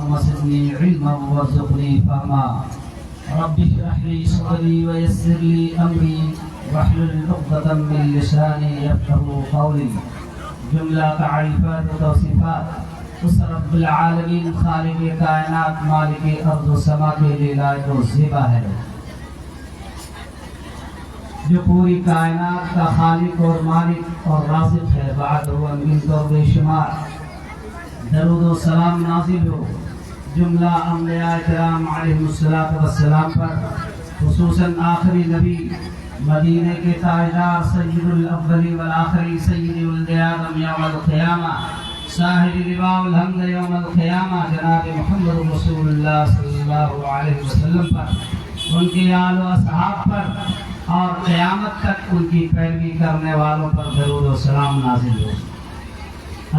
اللهم زدني علما وارزقني فهما رب اشرح لي صدري ويسر لي امري واحلل عقدة من لساني يفقهوا قولي. جملہ تعریفات و توصیفات اس رب العالمین خالق کائنات مالک ارض و سما کے لیے لائق و زیبا ہے جو پوری کائنات کا خالق اور مالک اور رازق ہے. بعد ہوا من تو بے شمار درود و سلام نازل ہو جملہ انبیاء کرام علیہ السلام پر، خصوصاً آخری نبی مدینہ کے تاجدار سید الاولی والآخری سید ولد آدم یوم القیامہ صاحب لواء الحمد یوم القیامہ جناب محمد رسول اللہ صلی اللہ علیہ وسلم پر، ان کے آل و اصحاب پر اور قیامت تک ان کی پیروی کرنے والوں پر درود و سلام نازل ہو.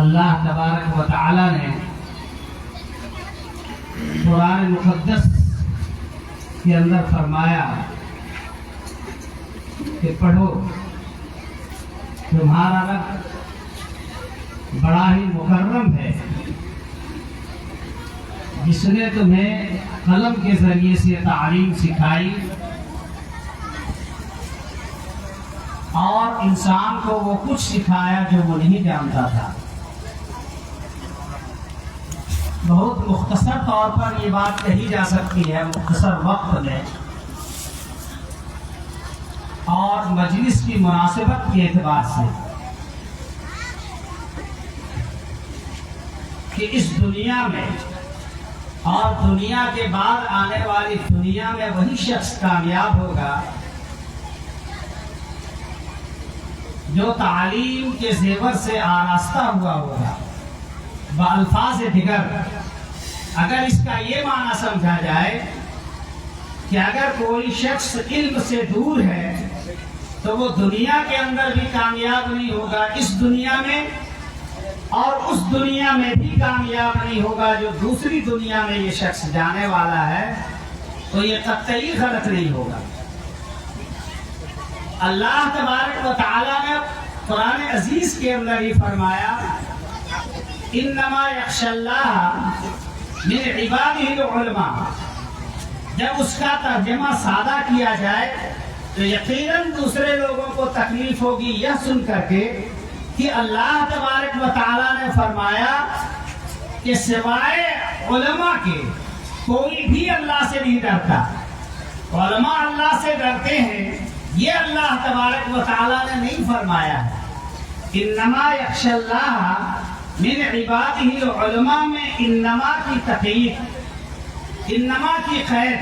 اللہ تبارک و تعالی نے قرآن مقدس کے اندر فرمایا کہ پڑھو تمہارا رب بڑا ہی مکرم ہے جس نے تمہیں قلم کے ذریعے سے تعلیم سکھائی اور انسان کو وہ کچھ سکھایا جو وہ نہیں جانتا تھا. بہت مختصر طور پر یہ بات کہی جا سکتی ہے مختصر وقت میں اور مجلس کی مناسبت کے اعتبار سے کہ اس دنیا میں اور دنیا کے بعد آنے والی دنیا میں وہی شخص کامیاب ہوگا جو تعلیم کے زیور سے آراستہ ہوا ہوگا. بالفاظ دیگر اگر اس کا یہ معنی سمجھا جائے کہ اگر کوئی شخص علم سے دور ہے تو وہ دنیا کے اندر بھی کامیاب نہیں ہوگا اس دنیا میں اور اس دنیا میں بھی کامیاب نہیں ہوگا جو دوسری دنیا میں یہ شخص جانے والا ہے تو یہ قطعی غلط نہیں ہوگا. اللہ تبارک و تعالی نے قرآن عزیز کے اندر ہی فرمایا انما یخشی اللہ من عبادہ العلماء. جب اس کا ترجمہ سادہ کیا جائے تو یقیناً دوسرے لوگوں کو تکلیف ہوگی یہ سن کر کے کہ اللہ تبارک و تعالی نے فرمایا کہ سوائے علماء کے کوئی بھی اللہ سے نہیں ڈرتا. علماء اللہ سے ڈرتے ہیں یہ اللہ تبارک و تعالی نے نہیں فرمایا. انما یخشی اللہ من عبادہ العلماء میں انما کی تقیید انما کی قید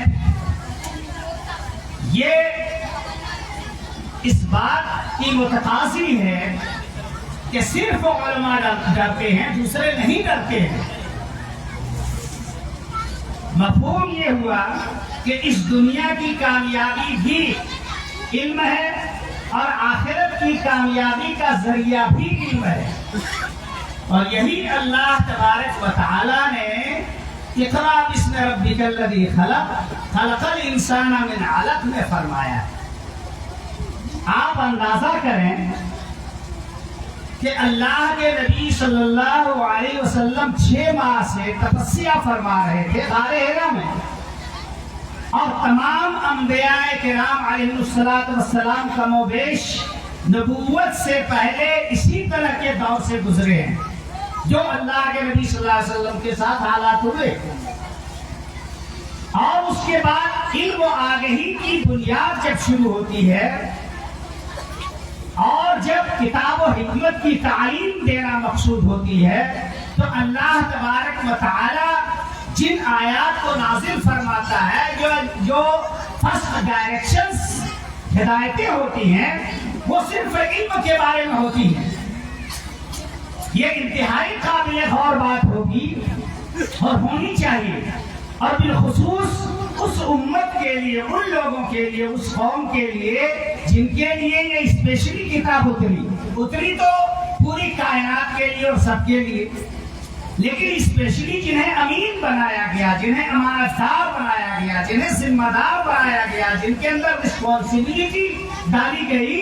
یہ اس بات کی متقاضی ہے کہ صرف علماء ڈرتے ہیں دوسرے نہیں ڈرتے ہیں. مفہوم یہ ہوا کہ اس دنیا کی کامیابی بھی علم ہے اور آخرت کی کامیابی کا ذریعہ بھی علم ہے. اور یہی اللہ تبارک و تعالی نے اقرأ باسم ربک الذی خلق خلق الانسان من علق میں فرمایا. آپ اندازہ کریں کہ اللہ کے نبی صلی اللہ علیہ وسلم 6 ماہ سے تپسیا فرما رہے تھے غار حرا میں اور تمام انبیاء کرام علیہ السلام کم و بیش نبوت سے پہلے اسی طرح کے دور سے گزرے ہیں جو اللہ کے نبی صلی اللہ علیہ وسلم کے ساتھ حالات ہوئے. اور اس کے بعد علم و آگہی کی بنیاد جب شروع ہوتی ہے اور جب کتاب و حکمت کی تعلیم دینا مقصود ہوتی ہے تو اللہ تبارک و تعالی جن آیات کو نازل فرماتا ہے جو فرسٹ ڈائریکشنز ہدایتیں ہوتی ہیں وہ صرف علم کے بارے میں ہوتی ہیں. یہ انتہائی قابل غور بات ہوگی اور ہونی چاہیے اور بالخصوص اس امت کے لیے ان لوگوں کے لیے اس قوم کے لیے جن کے لیے یہ اسپیشلی کتاب اتری تو پوری کائنات کے لیے اور سب کے لیے لیکن اسپیشلی جنہیں امین بنایا گیا جنہیں امانت دار بنایا گیا جنہیں ذمہ دار بنایا گیا جن کے اندر رسپانسبلٹی ڈالی گئی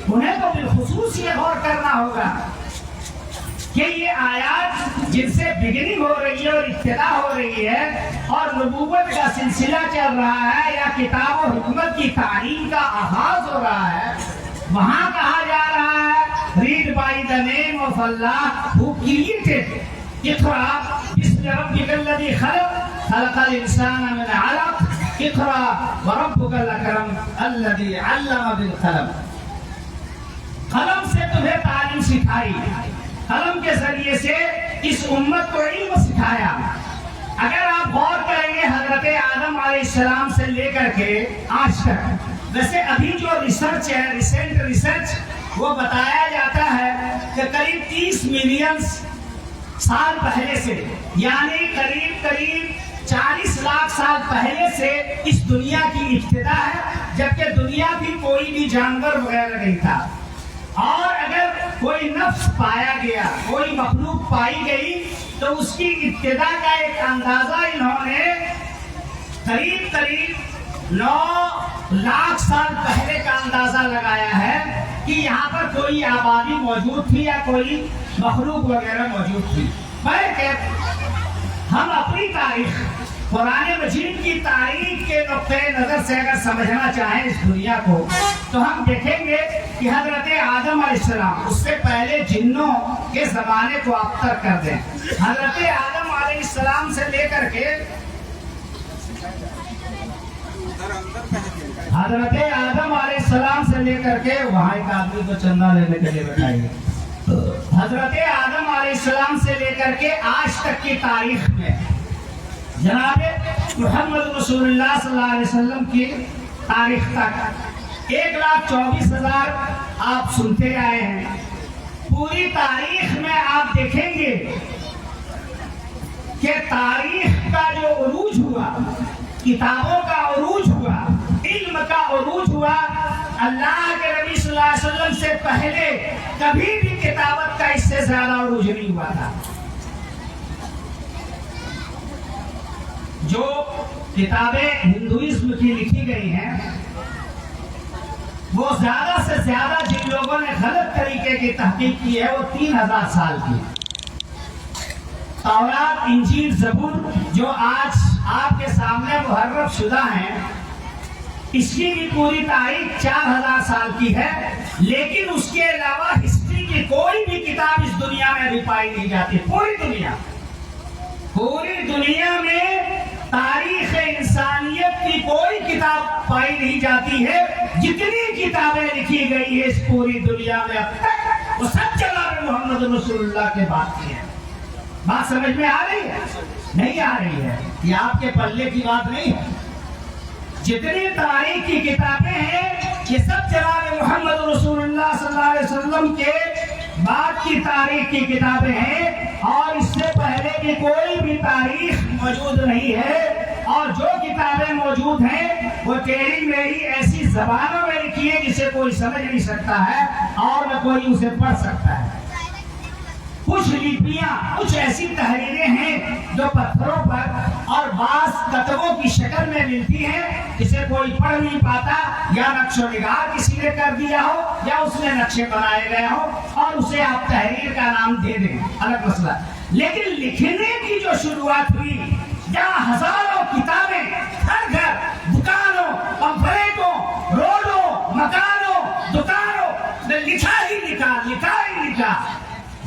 انہیں تو بالخصوص یہ غور کرنا ہوگا کہ یہ آیات جن سے بگننگ ہو رہی ہے اور ابتدا ہو رہی ہے اور نبوت کا سلسلہ چل رہا ہے یا کتاب و حکمت کی تعلیم کا آغاز ہو رہا ہے، وہاں کہا جا رہا ہے read by the name of اللہ ہو کریٹڈ، اقرا بسم ربک الذی خلق خلق الانسان من علق اقرا وربک الاکرم الذی علم بالقلم۔ قلم سے تمہیں تعلیم سکھائی، قلم کے ذریعے سے اس امت کو علم سکھایا۔ اگر آپ غور کریں گے حضرت آدم علیہ السلام سے لے کر کے آج تک، ویسے ابھی جو ریسرچ ہے، ریسنٹ ریسرچ، وہ بتایا جاتا ہے کہ قریب 30 ملین سال پہلے سے، یعنی قریب 40 لاکھ سال پہلے سے اس دنیا کی ابتدا ہے، جبکہ دنیا بھی کوئی بھی جانور وغیرہ نہیں تھا۔ اور اگر کوئی نفس پایا گیا، کوئی مخلوق پائی گئی، تو اس کی ابتدا کا ایک اندازہ انہوں نے قریب 9 لاکھ سال پہلے کا اندازہ لگایا ہے کہ یہاں پر کوئی آبادی موجود تھی یا کوئی مخلوق وغیرہ موجود تھی۔ ہم اپنی تاریخ، قرآن مجید کی تاریخ کے نقطۂ نظر سے اگر سمجھنا چاہیں اس دنیا کو، تو ہم دیکھیں گے کہ حضرت آدم علیہ السلام، اس سے پہلے جنوں کے زمانے کو آپ ترک کر دیں، حضرت آدم علیہ السلام سے لے کر کے حضرت آدم علیہ السلام سے لے کر کے وہاں ایک آدمی کو چندہ لینے کے لیے بتائیے، حضرت آدم علیہ السلام سے لے کر کے آج تک کی تاریخ میں جناب محمد رسول اللہ صلی اللہ علیہ وسلم کی تاریخ تک 1,24,000 آپ سنتے آئے ہیں۔ پوری تاریخ میں آپ دیکھیں گے کہ تاریخ کا جو عروج ہوا، کتابوں کا عروج ہوا، علم کا عروج ہوا، اللہ کے نبی صلی اللہ علیہ وسلم سے پہلے کبھی بھی کتابت کا اس سے زیادہ عروج نہیں ہوا تھا۔ جو کتابیں ہندوازم کی لکھی گئی ہیں، وہ زیادہ سے زیادہ جن لوگوں نے غلط طریقے کی تحقیق کی ہے وہ 3000 سال کی۔ تورات، انجیل، زبور جو آج آپ کے سامنے محرف شدہ ہیں، اس کی بھی پوری تاریخ 4000 سال کی ہے، لیکن اس کے علاوہ ہسٹری کی کوئی بھی کتاب اس دنیا میں ابھی پائی نہیں جاتی۔ پوری دنیا میں تاریخ انسانیت کی کوئی کتاب پائی نہیں جاتی ہے۔ جتنی کتابیں لکھی گئی ہے اس پوری دنیا میں اب تک، وہ سب جناب محمد رسول اللہ کے بات کی ہے۔ بات سمجھ میں آ رہی ہے؟ نہیں آ رہی ہے، یہ آپ کے پلے کی بات نہیں ہے۔ جتنی تاریخ کی کتابیں ہیں یہ سب جناب محمد رسول اللہ صلی اللہ علیہ وسلم کے بعد کی تاریخ کی کتابیں ہیں، اور اس سے پہلے کی کوئی بھی تاریخ موجود نہیں ہے۔ اور جو کتابیں موجود ہیں وہ تیری میری ایسی زبانوں میں لکھی ہے جسے کوئی سمجھ نہیں سکتا ہے اور نہ کوئی اسے پڑھ سکتا ہے۔ کچھ لپیاں، کچھ ایسی تحریریں ہیں جو پتھروں پر اور بعض کتبوں کی شکل میں ملتی ہیں جسے کوئی پڑھ نہیں پاتا، یا نقش و نگار کسی نے کر دیا ہو یا اس میں نقشے بنائے گئے ہو اور اسے آپ تحریر کا نام دے دیں، الگ مسئلہ۔ لیکن لکھنے کی جو شروعات ہوئی، جہاں ہزاروں کتابیں ہر گھر، دکانوں، پمفلیٹوں، روڈوں، مکانوں، دکانوں میں لکھا ہی لکھا،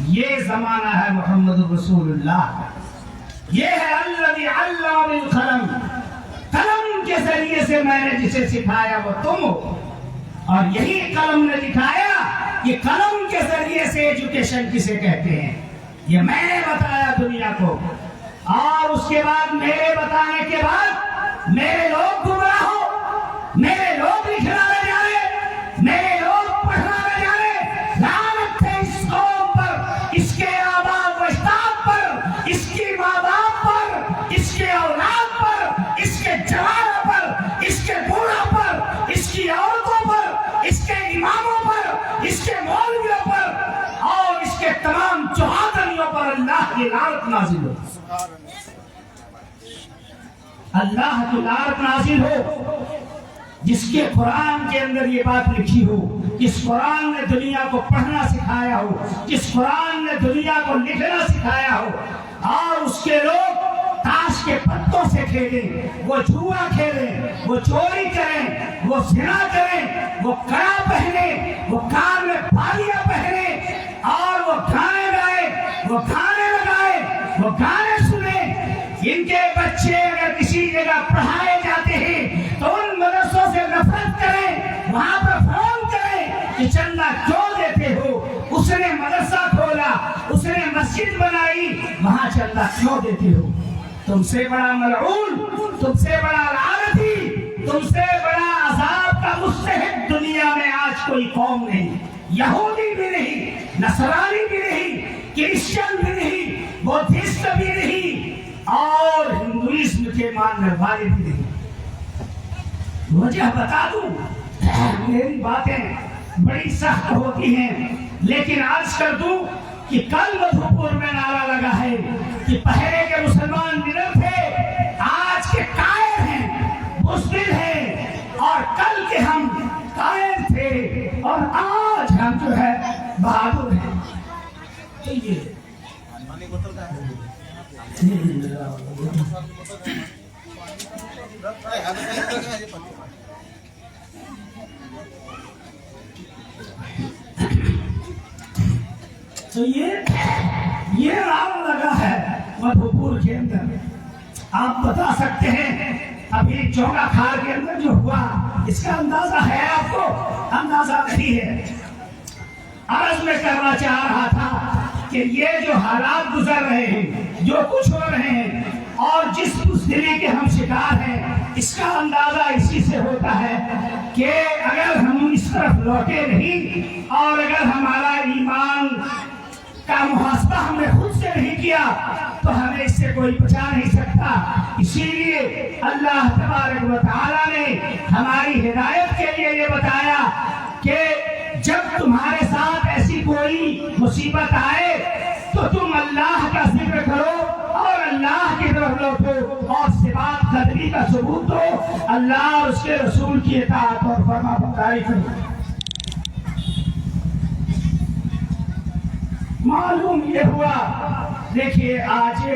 یہ زمانہ ہے محمد رسول اللہ۔ یہ ہے الذی علم بالقلم، قلم کے ذریعے سے میں نے جسے سکھایا وہ تم ہو، اور یہی قلم نے دکھایا کہ قلم کے ذریعے سے ایجوکیشن کسے کہتے ہیں۔ یہ میں نے بتایا دنیا کو، اور اس کے بعد میرے بتانے کے بعد میرے لوگ گمراہ ہو، میرے لوگ لکھنا نہ جانے، میرے لوگ پڑھنا نہ جانے، لعنت ہے اس قوم پر، اس کے آباء و اجداد پر، اس کی ماں باپ پر، اس کے اولاد پر، اس کے جوانوں پر، اس کے بوڑھوں پر، اس کی عورتوں پر، اس کے اماموں پر، اس کے مولویوں پر اور اس کے تمام چوہدریوں پر اللہ کی لعنت نازل ہو، اللہ کی لعنت نازل ہو، جس کے قرآن کے اندر یہ بات لکھی ہو جس قرآن نے دنیا کو پڑھنا سکھایا ہو، جس قرآن نے دنیا کو لکھنا سکھایا ہو، اور اس کے لوگ تاش کے پتوں سے کھیلیں، وہ جوا کھیلیں، وہ چوری کریں، وہ زنا کریں، وہ کڑا پہنیں، وہ کان میں بالیاں پہنیں، اور وہ گانے گائے، وہ گانے لگائے، وہ گانے سنیں۔ ان کے بچے اگر کسی جگہ پڑھائے جاتے ہیں تو ان مدرسوں سے نفرت کریں، وہاں پر فون کریں کہ چندہ کیوں دیتے ہو؟ اس نے مدرسہ کھولا، اس نے مسجد بنائی، وہاں چندہ کیوں دیتے ہو؟ تم سے بڑا ملعون، تم سے بڑا لعنتی، تم سے بڑا عذاب کا مستحق دنیا میں آج کوئی قوم نہیں۔ یہودی بھی نہیں، نصرانی بھی نہیں، کرسچن بھی نہیں، بودھسٹ بھی نہیں، اور ہندوئزم کے ماننے والے بھی نہیں۔ وجہ بتا دوں، میری باتیں بڑی سخت ہوتی ہیں، لیکن عرض کر دوں کہ کل مدھوپور میں نعرہ لگا ہے کہ پہلے کے مسلمان نڈر تھے، آج کے قائر ہیں، بزدل ہیں، اور کل کے ہم قائر تھے، اور آج ہم جو ہے بہادر ہیں۔ تو یہ نعرہ لگا ہے مدھوپور کے اندر۔ آپ بتا سکتے ہیں ابھی چوکا کھار کے اندر جو ہوا، اس کا اندازہ ہے آپ کو؟ اندازہ نہیں ہے۔ عرض میں کرنا چاہ رہا تھا کہ یہ جو حالات گزر رہے ہیں، جو کچھ ہو رہے ہیں، اور جس بزدلی کے ہم شکار ہیں، اس کا اندازہ اسی سے ہوتا ہے کہ اگر ہم اس طرف لوٹے نہیں، اور اگر ہمارا ایمان کا محاسبہ ہم نے خود سے نہیں کیا تو ہمیں اس سے کوئی بچا نہیں سکتا۔ اسی لیے اللہ تبارک و تعالیٰ نے ہماری ہدایت کے لیے یہ بتایا کہ جب تمہارے ساتھ ایسی کوئی مصیبت آئے تو تم اللہ کا ذکر کرو اور اللہ کی طرف لوٹو، اور صفات قدری کا ثبوت دو، اللہ اور اس کے رسول کی اطاعت اور فرما برداری کرو۔ معلوم یہ ہوا، دیکھیے آج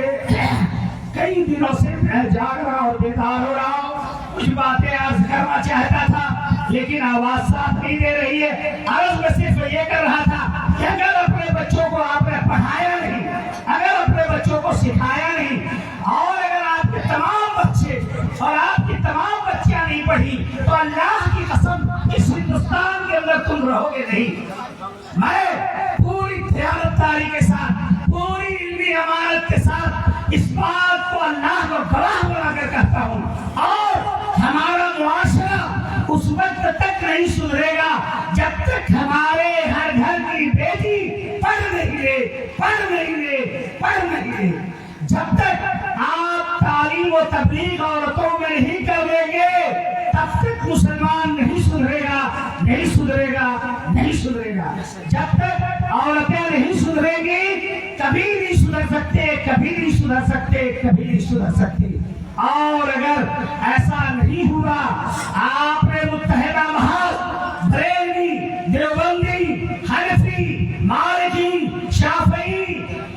کئی دنوں سے میں جاگ رہا اور بیدار ہو رہا ہوں، کچھ باتیں عرض کرنا چاہتا تھا لیکن آواز ساتھ نہیں دے رہی ہے۔ عرض میں صرف یہ کر رہا تھا کہ اگر اپنے بچوں کو آپ نے پڑھایا نہیں، اگر اپنے بچوں کو سکھایا نہیں، اور اگر آپ کے تمام بچے اور آپ کی تمام بچیاں نہیں پڑھی تو اللہ کی قسم اس ہندوستان کے اندر تم رہو گے نہیں۔ میں پوری دیانتداری کے ساتھ، پوری علمی امانت کے ساتھ اس بات کو اللہ کو گواہ بنا کر کہتا ہوں، اور ہمارا معاشرہ اس وقت تک نہیں سدھرے گا جب تک ہمارے ہر گھر کی بیٹی پڑھ نہیں لے، جب تک آپ تعلیم و تبلیغ عورتوں میں نہیں کر دیں گے تب تک مسلمان نہیں سدھرے گا۔ جب تک عورتیں نہیں سدھریں گی کبھی نہیں سدھر سکتے۔ اور اگر ایسا نہیں ہوا، آپ نے متحدہ محاذ بریلوی، دیوبندی، حنفی، مالکی، شافعی،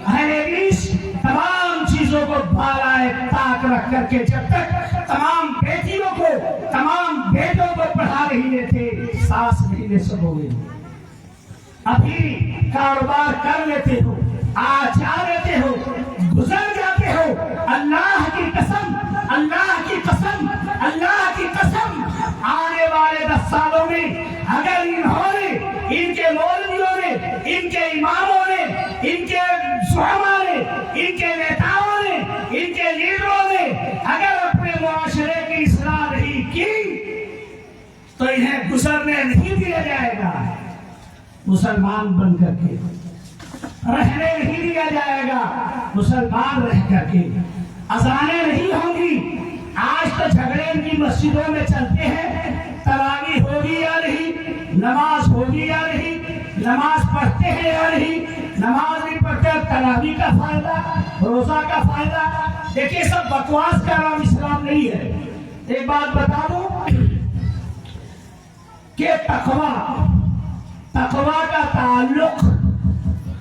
اہل حدیث تمام چیزوں کو بالائے طاق رکھ کر کے جب تک تمام بیٹیوں کو، تمام بیٹوں کو پڑھا نہیں لیتے، سانس نہیں لے سکوگے۔ ابھی کاروبار کر لیتے ہو، آ جا لیتے ہو، گزر جاتے ہو، اللہ کی قسم آنے والے 10 سالوں میں اگر انہوں نے، ان کے مولویوں نے، ان کے اماموں نے، ان کے زعماء نے، ان کے نیتاؤں نے، ان کے لیڈروں نے اگر اپنے معاشرے کی اصلاح نہیں کی تو انہیں گزرنے نہیں دیا جائے گا، مسلمان بن کر کے رہنے نہیں دیا جائے گا، مسلمان رہ کر کے اذانیں نہیں ہوں گی۔ آج تو جھگڑے ان کی مسجدوں میں چلتے ہیں، تراویح ہوگی یا نہیں، نماز ہوگی یا نہیں، نماز پڑھتے ہیں یا نہیں، نماز نہیں پڑھتے، تراویح کا فائدہ، روزہ کا فائدہ۔ دیکھیے سب بکواس کا نام اسلام نہیں ہے۔ ایک بات بتا دوں کہ تقویٰ تقوی کا تعلق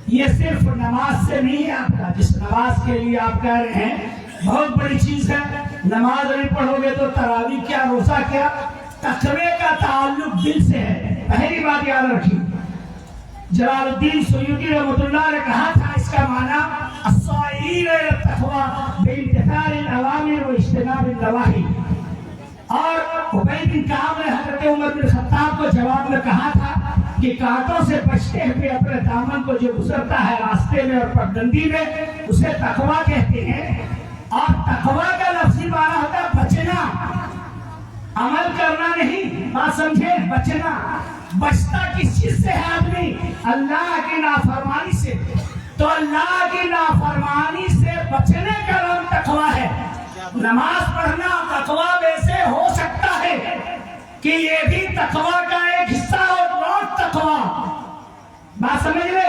یہ صرف نماز سے نہیں ہے آپ کا، جس نماز کے لیے آپ کہہ رہے ہیں بہت بڑی چیز ہے، نماز نہیں پڑھو گے تو تراویح کیا، روزہ کیا، تقوی کا تعلق دل سے ہے۔ پہلی بات یاد رکھیے، جلال الدین سیوطی رحمۃ اللہ نے کہا تھا اس کا معنی الصائرین الی التقوی بامتثال الاوامر واجتناب النواہی۔ اور ابی بن کعب نے حضرت عمر بن خطاب کو جواب میں کہا تھا کہ کانٹوں سے بچتے ہوئے اپنے دامن کو جو گزرتا ہے راستے میں اور پگڈنڈی میں، اسے تقوی کہتے ہیں۔ اور تقوی کا لفظی معنی ہوتا ہے بچنا، عمل کرنا نہیں، بات سمجھے، بچنا۔ بچتا کس چیز سے ہے آدمی؟ اللہ کی نافرمانی سے۔ تو اللہ کی نافرمانی سے بچنے کا نام تقوی ہے۔ نماز پڑھنا تقوی میں سے ہو سکتا ہے کہ یہ بھی تقوی کا ایک حصہ ہو، نوٹ تقوی، بات سمجھ لے۔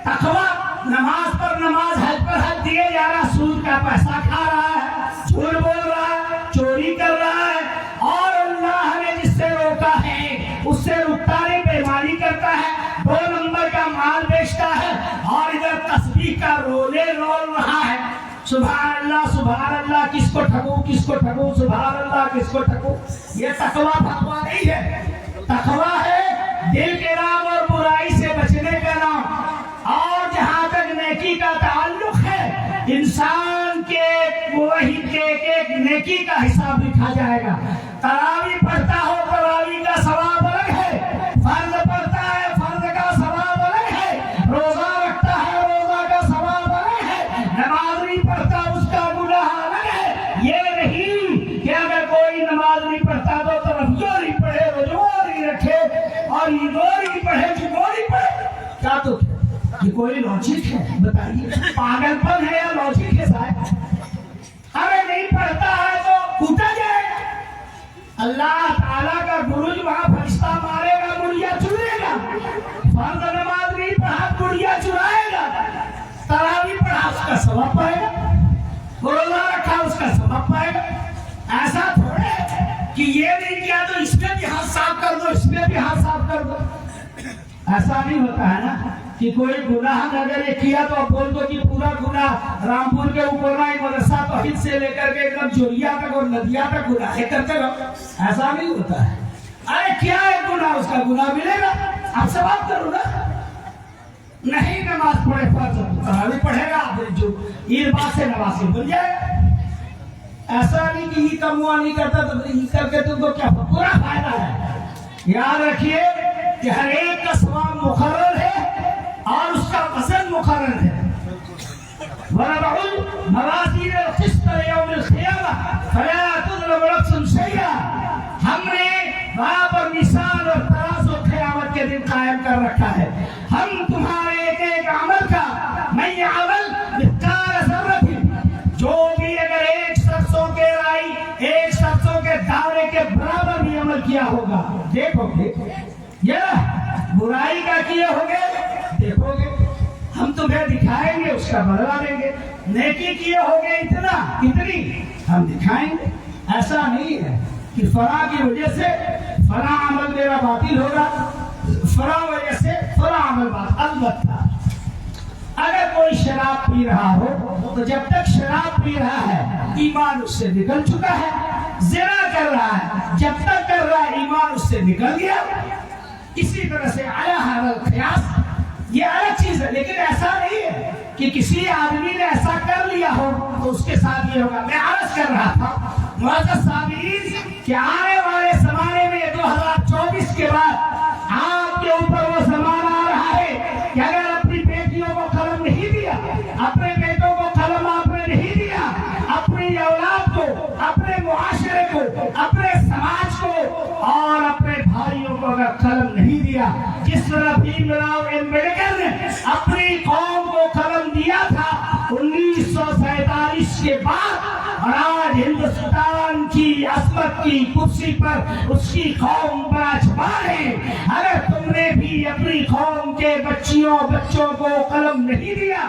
تقوی نماز پر نماز، حج پر حج دیے جا رہا، سود کا پیسہ کھا رہا ہے، جھوٹ بول رہا ہے، چوری کر رہا ہے، اور اللہ نے جس سے روکا ہے اس سے رکتا نہیں، بےمانی کرتا ہے، 2 نمبر کا مال بیچتا ہے، اور ادھر تسبیح کا رولے رول رہا ہے، سبحان اللہ کس کو ٹھگوں، کس کو ٹھگوں، سبحان اللہ کس کو ٹھگوں۔ یہ تقوی بھگوا نہیں ہے، تقوی ہے دل کے نام اور برائی سے بچنے کا نام۔ اور جہاں تک نیکی کا تعلق ہے، انسان کے وہی ایک نیکی کا حساب لکھا جائے گا۔ تراویح پڑھتا ہو، تراویح کا ثواب الگ ہے، فرض پڑھتا ہے، فرض کا ثواب الگ ہے، روزہ رکھتا ہے، روزہ کا ثواب الگ ہے، نماز نہیں پڑھتا اس کا گناہ الگ ہے۔ یہ نہیں کہ اگر کوئی نماز نہیں پڑھتا تو تراویح نہیں پڑھے، رجوع نہیں رکھے، اور عیدوں نہیں پڑھے، جمعہ نہیں پڑھے، کیا تو یہ کوئی لاجک ہے؟ بتائیے، پاگل پن ہے یا لاجک ہے صاحب؟ اگر نہیں پڑھتا ہے تو کوٹا جائے گا، اللہ تعالیٰ کا گروج وہاں فرشتہ مارے گا، گڑیا چرائے گا۔ فرض نماز نہیں پڑھا، گڑیا چرائے گا۔ تراویح پڑھا، اس کا ثواب پائے گا، روزہ رکھا، اس کا ثواب پائے گا۔ ایسا تھوڑے کہ یہ نہیں کیا تو اس میں بھی ہاتھ صاف کر دو، اس میں بھی ہاتھ صاف کر دو، ایسا نہیں ہوتا ہے نا کہ کوئی گناہ اگر یہ کیا تو اب بول دو کہ پورا گناہ رامپور کے اوپر مدرسہ توحید سے لے کر کے ایک دم جوریا تک اور ندیا تک گناہ کرتے رہو، ایسا نہیں ہوتا ہے۔ ارے کیا ہے گناہ، اس کا گناہ ملے گا، آپ سے بات کرو نا۔ نہیں نماز پڑھے فرض تراویح پڑھے گا، جو عید بات سے نمازی بن جائے گا۔ ایسا نہیں کہ یہ کم ہوا نہیں کرتا تو یہ کر کے تم کو کیا پورا فائدہ ہے۔ یاد رکھیے کہ ہر ایک کا ثواب مقرر ہے اور اس کا وزن مقرر ہے۔ وَنَضَعُ الْمَوَازِينَ الْقِسْطَ لِيَوْمِ الْقِيَامَةِ فَلَا تُظْلَمُ نَفْسٌ شَيْئًا۔ ہم نے وہاں پر مثال اور ترازو قیامت کے دن قائم کر رکھا ہے۔ ہم تمہارے ایک ایک عمل کا، مَن يَعْمَلْ مِثْقَالَ ذَرَّةٍ، جو بھی اگر ایک سرسوں کے رائی، ایک سرسوں کے دانے کے برابر بھی عمل کیا ہوگا، دیکھو گے، یہ برائی کا کیے ہوگے دیکھو گے، ہم تمہیں دکھائیں گے، اس کا بدلہ دیں گے۔ نیکی کیے ہوگے اتنا، اتنی ہم دکھائیں گے۔ ایسا نہیں ہے کہ فلاں کی وجہ سے فلاں عمل میرا باطل ہوگا، فلاں وجہ سے فلاں عمل باطل۔ البتہ اگر کوئی شراب پی رہا ہو تو جب تک شراب پی رہا ہے ایمان اس سے نکل چکا ہے، زنا کر رہا ہے جب تک کر رہا ہے ایمان اس سے نکل گیا۔ اسی طرح سے علی ھذا القیاس، یہ الگ چیز ہے، لیکن ایسا نہیں ہے کہ کسی آدمی نے ایسا کر لیا ہو تو اس کے ساتھ یہ ہوگا۔ میں عرض کر رہا تھا معزز سامعین کہ آنے والے زمانے میں 2024 کے بعد آپ کے اوپر وہ زمانہ آ رہا ہے کہ اگر اپنی بیٹیوں کو قلم نہیں دیا، اپنے بیٹوں کو قلم آپ نے نہیں دیا، اپنی اولاد کو، اپنے معاشرے کو، اپنے سماج کو اور اپنے بھائیوں کو اگر قلم نہیں دیا، جس طرح بھیم راؤ امبیڈکر نے اپنی قوم کو قلم دیا تھا 1947 کے بعد، اور آج ہندوستان کی عظمت کی کرسی پر اس کی قوم براجمان ہے۔ اگر تم نے بھی اپنی قوم کے بچوں کو قلم نہیں دیا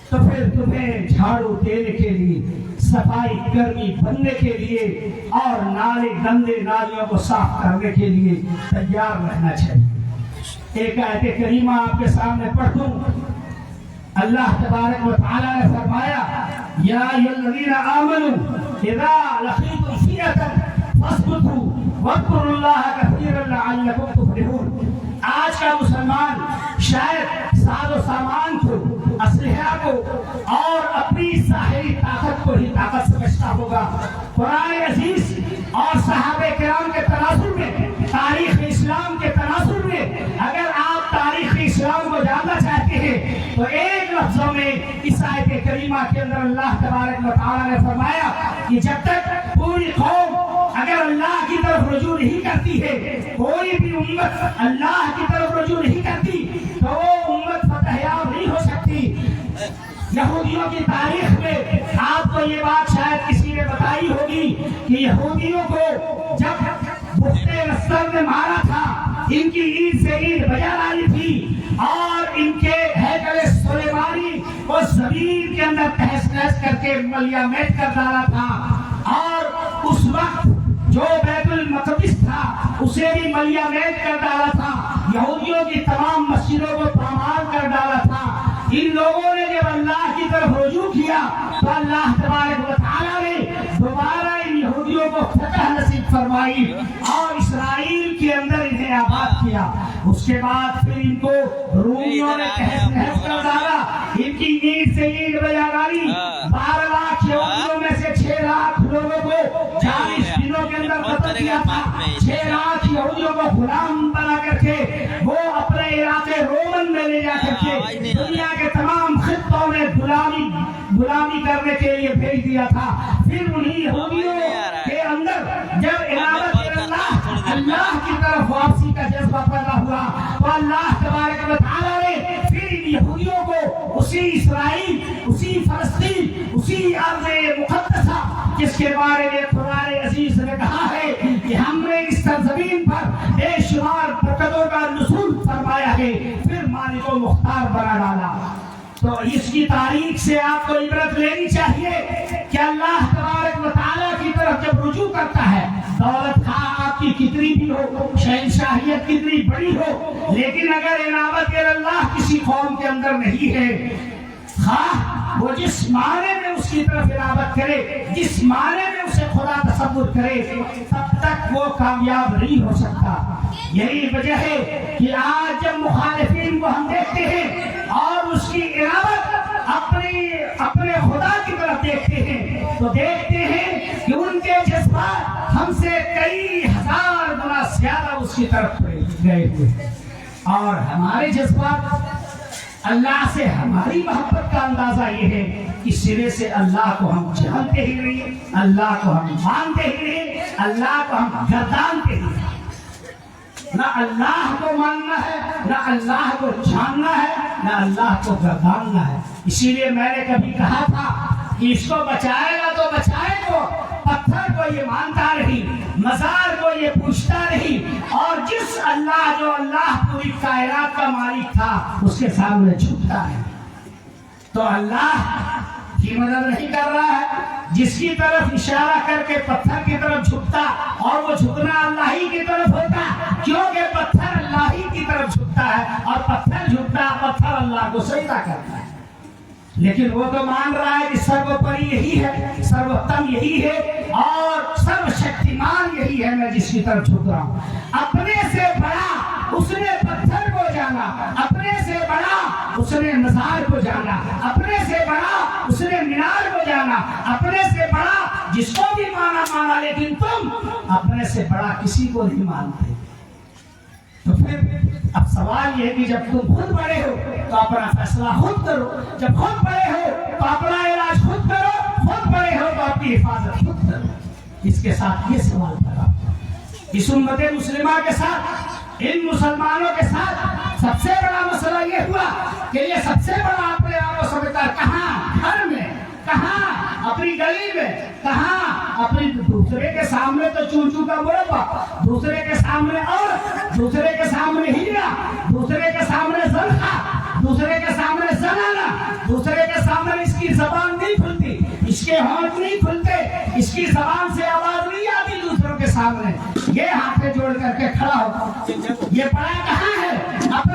تو پھر تمہیں جھاڑو دینے کے لیے، صفائی کرمی بننے کے لیے اور نالے گندے نالیوں کو صاف کرنے کے لیے تیار رہنا چاہیے۔ ایک آیت کریمہ آپ کے سامنے پڑھ دوں. اللہ تبارک و تعالی نے فرمایا یا ایھا الذین آمنوا اذا لقیتم فئۃ فاثبتوا واذکروا اللہ کثیرا لعلکم تفلحون. آج کا مسلمان شاید ساز و سامان کو، اسلحہ کو اور اپنی ظاہری طاقت کو ہی طاقت سمجھتا ہوگا. قرآن عزیز اور صحابہ کرام کے تناظر میں، تاریخ اسلام کے تناظر میں اگر آپ تاریخ اسلام کو جاننا چاہتے ہیں تو ایک لفظوں میں اس آیت کریمہ کے اندر اللہ تبارک و تعالی نے فرمایا کہ جب تک پوری قوم اگر اللہ کی طرف رجوع نہیں کرتی ہے، کوئی بھی امت اللہ کی طرف رجوع نہیں کرتی تو وہ امت فتح یاب نہیں ہو سکتی. یہودیوں کی تاریخ میں آپ کو یہ بات شاید کسی نے بتائی ہوگی کہ یہودیوں کو جب بخت نصر نے مارا تھا، ان کی عید سے عید بجا ڈالی تھی اور ان کے ہیکل سلیمانی کو زمین کے اندر تہس نہس کر کے ملیہ میٹ کر ڈالا تھا، اور اس وقت جو بیت المقدس تھا اسے بھی ملیہ میٹ کر ڈالا تھا، یہودیوں کی تمام مسجدوں کو پامال کر ڈالا تھا. ان لوگوں نے جب اللہ کی طرف رجوع کیا تو اللہ تبارک و تعالی نے دوبارہ ان یہودیوں کو فتح نصیب فرمائی اور اسرائیل کے اندر انہیں آباد کیا. اس کے بعد پھر ان کو رومیوں نے تہس نہس کر ڈالا، ان کی عید سے عید بجا ڈالی. 12 لاکھ یہودیوں میں سے 6 لاکھ لوگوں کو 40 دنوں کے اندر قتل کیا تھا. 6 لاکھ یہودیوں کو غلام بنا کر کے وہ اپنے علاقے رومن میں لے جا کر کے دنیا کے تمام خطوں میں غلامی کرنے کے لیے بھیج دیا تھا. پھر انہی یہودیوں کے اندر جب عنابت اللہ کی طرف واپسی کا جذبہ پیدا ہوا تو اللہ تبارک و تعالی نے پھر ان یہودیوں کو اسی اسرائیل، اسی فلسطین، اسی ارض مقدسہ جس کے بارے میں قرآن عزیز نے کہا ہے کہ ہم نے اس سرزمین پر بے شمار برکتوں کا نزول فرمایا ہے، پھر مالک و مختار بنا ڈالا. تو اس کی تاریخ سے آپ کو عبرت لینی چاہیے کہ اللہ تبارک و تعالیٰ کی طرف جب رجوع کرتا ہے، دولت خواہ آپ کی کتنی بھی ہو، شہنشاہیت کتنی بڑی ہو، لیکن اگر عنابت اللہ کسی قوم کے اندر نہیں ہے، خواہ وہ جس معنی میں اس کی طرف عنابت کرے، جس معنی میں اسے خدا تصور کرے، تب تک وہ کامیاب نہیں ہو سکتا. یہی وجہ ہے کہ آج جب مخالفین کو ہم دیکھتے ہیں اور اس کی عنابت اپنے خدا کی طرف دیکھتے ہیں تو دیکھتے ہیں کہ ان کے جذبات ہم سے کئی ہزار گنا زیادہ اس کی طرف گئے ہوئے ہیں، اور ہمارے جذبات اللہ سے ہماری محبت کا اندازہ یہ ہے کہ سرے سے اللہ کو ہم جانتے ہی نہیں، اللہ کو ہم مانتے ہی نہیں، اللہ کو ہم گردانتے ہی نہیں. نہ اللہ کو ماننا ہے، نہ اللہ کو جاننا ہے، نہ اللہ کو گرداننا ہے. اسی لیے میں نے کبھی کہا تھا کہ اس کو بچائے گا تو بچائے کو، پتھر کو یہ مانتا نہیں، مزار کو یہ پوچھتا نہیں، اور جس اللہ جو اللہ پوری کائنات کا مالک تھا اس کے سامنے جھکتا ہے. تو اللہ کی مدد نہیں کر رہا ہے. جس کی طرف اشارہ کر کے پتھر کی طرف جھکتا، اور وہ جھکنا اللہ ہی کی طرف ہوتا، کیونکہ پتھر اللہ ہی کی طرف جھکتا ہے، اور پتھر جھکتا، پتھر اللہ کو سجدہ کرتا ہے. لیکن وہ تو مان رہا ہے کہ سروپری یہی ہے، سروتم یہی ہے، اور سرو شکتیمان یہی ہے، میں جس کی طرف جھک رہا ہوں. اپنے سے بڑا اس نے پتھر کو جانا، اپنے سے بڑا اس نے مزار کو جانا، اپنے سے بڑا اس نے مینار کو جانا، اپنے سے بڑا جس کو بھی مانا، لیکن تم اپنے سے بڑا کسی کو نہیں مانتے. تو پھر اب سوال یہ ہے کہ جب تم خود بڑے ہو تو اپنا فیصلہ خود کرو، جب خود بڑے ہو تو اپنا علاج خود کرو، خود بڑے ہو تو اپنی حفاظت خود کرو. اس کے ساتھ یہ سوال کرا، اس امت مسلمہ کے ساتھ، ان مسلمانوں کے ساتھ سب سے بڑا مسئلہ یہ ہوا کہ یہ سب سے بڑا اپنے آپ کو سمجھتا، کہاں گھر میں، کہاں اپنی گلی میں، کہاں اپنی دوسرے کے سامنے تو چونچو کا مربع، دوسرے کے سامنے اور دوسرے کے سامنے ہیرا، دوسرے کے سامنے زلخا، دوسرے کے سامنے زنانہ، دوسرے کے سامنے اس کی زبان نہیں کھلتی، اس کے ہونٹ نہیں کھلتے، اس کی زبان سے آواز نہیں آتی دوسروں کے سامنے. یہ ہاتھ جوڑ کر کے کھڑا ہوتا، یہ پڑا کہاں ہے؟ اپنے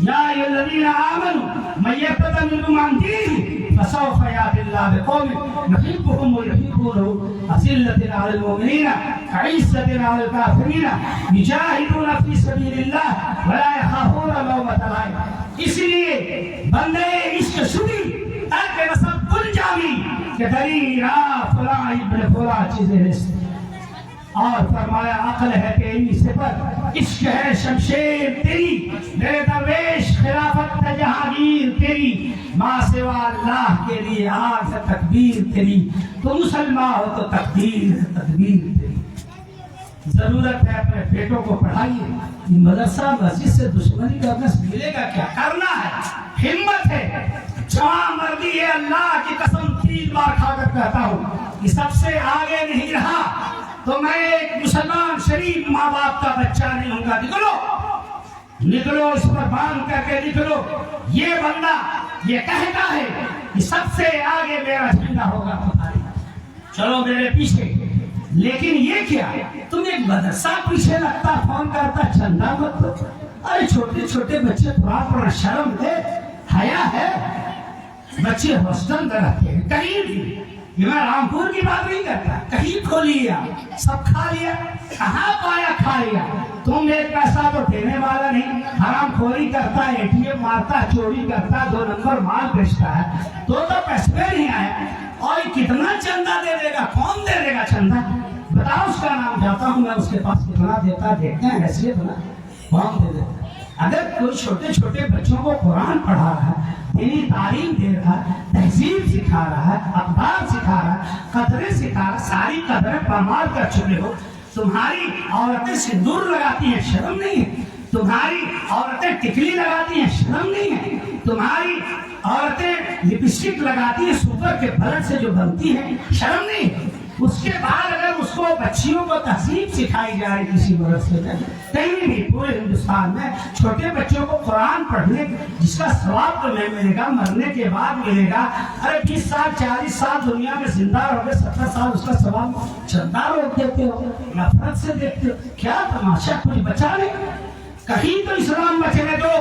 یا ایھا الذین آمنوا من یرتد منکم عن دینہ فسوف یأتی اللہ بقوم یحبهم ویحبونه أذلة علی المؤمنین عزة علی الکافرین یجاہدون فی سبیل اللہ ولا یخافون لومۃ لائم۔ اس لیے بندے عشق شدی تاکہ نسب بن جاوی کہ دلی را فلاں ابن فلاں چیزیں رستے، اور فرمایا عقل ہے تیری صفت، عشق ہے شمشیر تیری، میرے درویش خلافت جہانگیر تیری، ماں سوا اللہ کے لیے آگ سے تکبیر تیری، تو مسلمان ہو تو تقدیر تدبیر تیری۔ ضرورت ہے اپنے بیٹوں کو پڑھائیے، مدرسہ مسجد سے دشمنی کرنے سے ملے گا کیا؟ کرنا ہے، ہمت ہے، جوان مردی ہے، اللہ کی قسم 3 بار کھا کر کہتا ہوں کہ سب سے آگے نہیں رہا تو میں ایک مسلمان شریف ماں باپ کا بچہ نہیں ہوں گا۔ نکلو اس پر باندھ کر کے نکلو۔ یہ بندہ یہ کہتا ہے کہ سب سے آگے میرا جھنڈا ہوگا تمہاری، چلو میرے پیچھے، لیکن یہ کیا تم ایک مدرسہ پیچھے لگتا، فون کرتا، چندہ مت دو۔ ارے چھوٹے چھوٹے بچے قرآن پڑھنا شرم ہے، حیا ہے؟ بچے ہاسٹل میں رہتے ہیں، کہیں بھی، یہ میں رامپور کی بات نہیں کرتا، کہیں کھو لیا، سب کھا لیا، کہاں پایا کھا لیا۔ تم ایک پیسہ تو دینے والا نہیں، حرام خوری کرتا، اے ٹی ایم مارتا، چوری کرتا، 2 نمبر مال بیچتا ہے، تو پیسے نہیں آیا، اور کتنا چندہ دے دے گا؟ کون دے دے گا چندہ؟ بتاؤ، اس کا نام جاتا ہوں میں، اس کے پاس کتنا دیتا، دیکھتے ہیں حیثیت نا، کون دے دیتا؟ اگر کوئی چھوٹے چھوٹے بچوں کو قرآن پڑھا رہا ہے، دینی تعلیم دے رہا ہے، تہذیب سکھا رہا ہے، اقدار سکھا رہا ہے، قدریں سکھا رہا ہے، ساری قدریں پامال کر چکے ہو، تمہاری عورتیں سندور لگاتی ہیں، شرم نہیں ہے؟ تمہاری عورتیں ٹکلی لگاتی ہیں، شرم نہیں ہے؟ تمہاری عورتیں لپسٹک لگاتی ہیں، سوپر کے بلڈ سے جو بنتی ہیں، شرم نہیں ہے؟ اس کے بعد اگر اس کو بچیوں کو تہذیب سکھائی جائے کسی مدرسے میں، کہیں بھی پورے ہندوستان میں چھوٹے بچوں کو قرآن پڑھنے جس کا ثواب تو نہیں ملے گا، مرنے کے بعد ملے گا۔ ارے 20 سال 40 سال دنیا میں زندہ رہو گے، 70 سال اس کا ثواب چندہ روک دیتے ہو، نفرت سے دیکھتے ہو، کیا تماشا؟ کچھ بچا نہیں؟ کہیں تو اسلام بچنے دو۔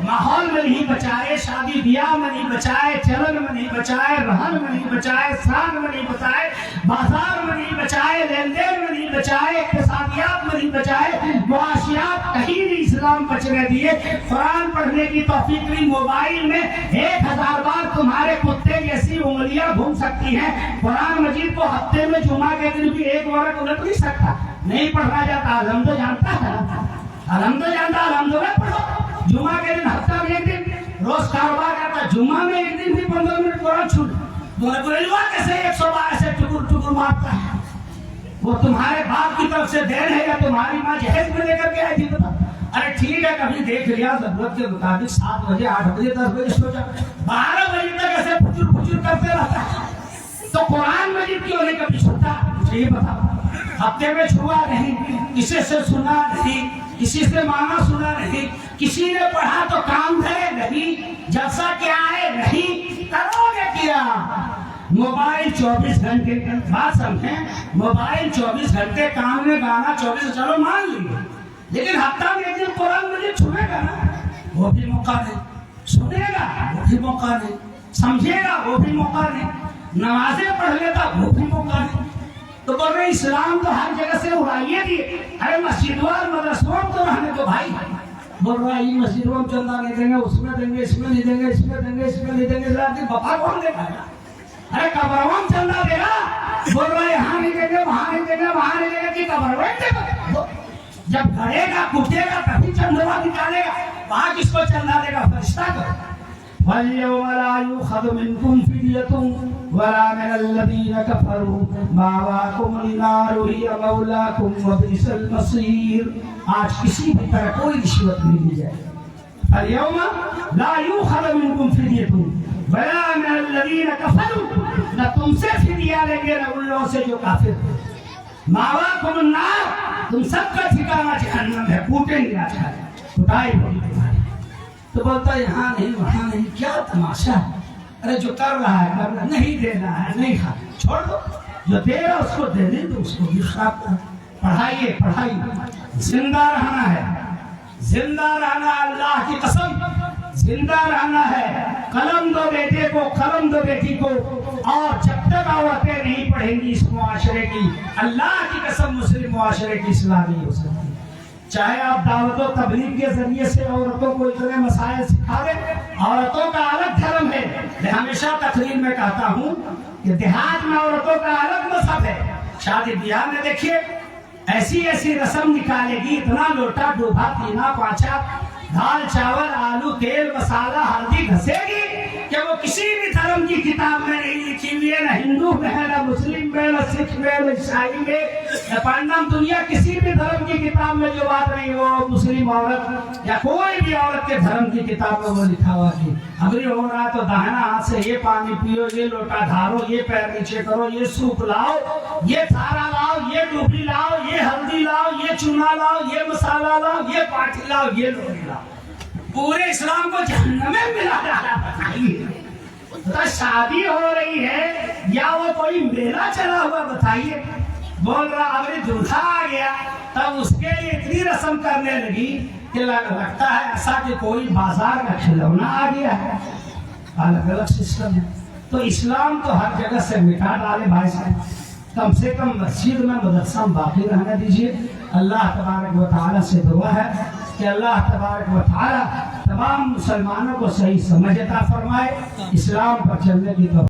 ماحول میں نہیں بچائے، شادی بیاہ میں نہیں بچائے، چلن میں نہیں بچائے، رہن میں نہیں بچائے، سان میں نہیں بچائے، بازار میں نہیں بچائے، لین دین میں نہیں بچائے، اقتصادیات میں نہیں بچائے، معاشیات کہیں نہیں اسلام بچنے دیے۔ قرآن پڑھنے کی توفیق نہیں، موبائل میں 1000 بار تمہارے کتے جیسی انگلیاں گھوم سکتی ہیں، قرآن مجید کو ہفتے میں جمعہ کے دن بھی 1 ورق الٹ نہیں سکتا، نہیں پڑھا جاتا۔ الحمد جانتا ہے، الحمد جانتا، الحمد پڑھو۔ جمعہ کے دن ہفتہ میں 1 دن روز کاروبار کرتا، جمعہ میں 1 دن بھی 15 منٹ قرآن چھوٹ، کیسے 112 سے ٹکر ٹکر مارتا ہے؟ وہ تمہارے باپ کی طرف سے دین ہے یا تمہاری ماں جہیز میں لے کر کے آئی تھی؟ بتا۔ ارے ٹھیک ہے، کبھی دیکھ لیا ضرورت کے مطابق، 7 بجے 8 بجے 10 بجے سو جا، 12 بجے تک ایسے پھچر پھچر کرتے رہتا ہے، تو قرآن مجید کیوں نہیں کبھی چھوٹا؟ مجھے یہ بتا۔ ہفتے میں چھوا نہیں، کسی سے سنا نہیں، کسی سے مانا سنا نہیں، کسی نے پڑھا تو کام ہے نہیں، جلسہ کیا ہے نہیں، کرو گے کیا؟ موبائل 24 گھنٹے، بات سمجھیں، موبائل 24 گھنٹے، کام میں گانا 24، چلو مان لیے، لیکن ہفتہ میں 1 دن قرآن مجھے چھوڑے گا نا، وہ بھی موقع نہیں، سنے گا وہ بھی موقع نہیں، سمجھے گا وہ بھی موقع نہیں، نمازیں پڑھ لیتا وہ بھی موقع نہیں۔ تو بول رہے اسلام تو ہر جگہ سے اڑائیے دیے، ارے مسجدوں اور مدرسوں تو رہنے دو بھائی۔ بول رہا ہے یہ مسجدوں میں چندہ نہیں دیں گے، اس میں دیں گے، اس میں نہیں دیں گے، اس میں دیں گے، اس میں نہیں دیں گے، بپا کون دے گا؟ ارے قبروں میں چندہ دے گا، بول رہا ہے یہاں نہیں دیں گے، وہاں نہیں دیں گے، وہاں نہیں دیں گے، کہ قبروں میں دے گا؟ جب گھڑے گا کٹے گا تبھی چندہ نکالے گا، وہاں کس کو چندہ دے گا؟ فرشتہ کو۔ وَالْيَوْمَ لَا يُؤْخَذُ مِنْكُمْ فِدْيَةٌ وَلَا مِنَ الَّذِينَ كَفَرُوا مَأْوَاكُمُ النَّارُ هِيَ مَوْلَاكُمْ وَبِئْسَ الْمَصِيرُ۔ آج کسی بھی طرح کوئی رشوت نہیں دی جائے۔ الْيَوْمَ لَا يُؤْخَذُ مِنْكُمْ فِدْيَةٌ وَلَا مِنَ الَّذِينَ كَفَرُوا، نہ تم سے فدیہ لیں گے نہ ان لوگوں سے جو کافر ہیں۔ مَأْوَاكُمُ النَّارُ، تم سب کا ٹھکانہ جہنم ہے، کوٹیں گے آج کل، کٹائی ہوگی تمہاری۔ تو بولتا ہے یہاں نہیں وہاں نہیں، کیا تماشا ہے؟ ارے جو کر رہا ہے کر رہا ہے، نہیں دینا ہے نہیں کھا، چھوڑ دو، جو دے رہا اس کو دینے دو، اس کو بھی خراب کرو۔ پڑھائیے، زندہ رہنا ہے، زندہ رہنا، اللہ کی قسم زندہ رہنا ہے. قلم دو بیٹے کو، قلم دو بیٹی کو، اور جب تک عورتیں نہیں پڑھیں گی اس معاشرے کی، اللہ کی قسم مسلم معاشرے کی اصلاح نہیں ہو سکتی. چاہے آپ دعوت و تبلیغ کے ذریعے سے عورتوں کو اتنے مسائل سکھا دیں، عورتوں کا الگ دھرم ہے. میں ہمیشہ تقریر میں کہتا ہوں کہ دیہات میں عورتوں کا الگ مذہب ہے. شادی بیاہ میں دیکھیے ایسی ایسی رسم نکالے گی، اتنا لوٹا ڈوبا پینا پانچا، دال چاول آلو تیل مسالہ ہلدی گھسے گی کہ وہ کسی بھی دھرم کی کتاب میں نہیں لکھی ہوئی ہے، نہ ہندو میں ہے، نہ مسلم میں، نہ سکھ میں، نہ عیسائی میں، نہ پانڈم دنیا کسی بھی دھرم کی کتاب میں جو بات نہیں وہ مسلم عورت یا کوئی بھی عورت کے دھرم کی کتاب میں وہ لکھا ہوا کہ اگر یہ ہو رہا تو داہنا ہاتھ سے یہ پانی پیو، یہ لوٹا دھارو، یہ پیر نیچے کرو، یہ سوپ لاؤ، یہ تھارا لاؤ، یہ ڈوبی لاؤ، یہ ہلدی لاؤ، یہ چونا لاؤ، یہ مسالہ لاؤ، یہ پاٹھی لاؤ، یہ لوٹی لاؤ. پورے اسلام کو جہنم میں ملا ڈالا. بتائیے تو شادی ہو رہی ہے یا وہ کوئی میلہ چلا ہوا؟ بتائیے. بول رہا ابھی دولہا آ گیا تب اس کے لیے اتنی رسم کرنے لگی کہ لگتا ہے ایسا کہ کوئی بازار کا کھلونا آ گیا ہے. الگ الگ سسٹم ہے. تو اسلام تو ہر جگہ سے مٹا ڈالے بھائی صاحب. کم سے کم مسجد میں مدرسہ باقی رہنے دیجیے. اللہ تبارک و تعالیٰ سے دعا ہے کہ اللہ تبارک و تعالیٰ تمام مسلمانوں کو صحیح سمجھ عطا فرمائے، اسلام پر چلنے کی توفیق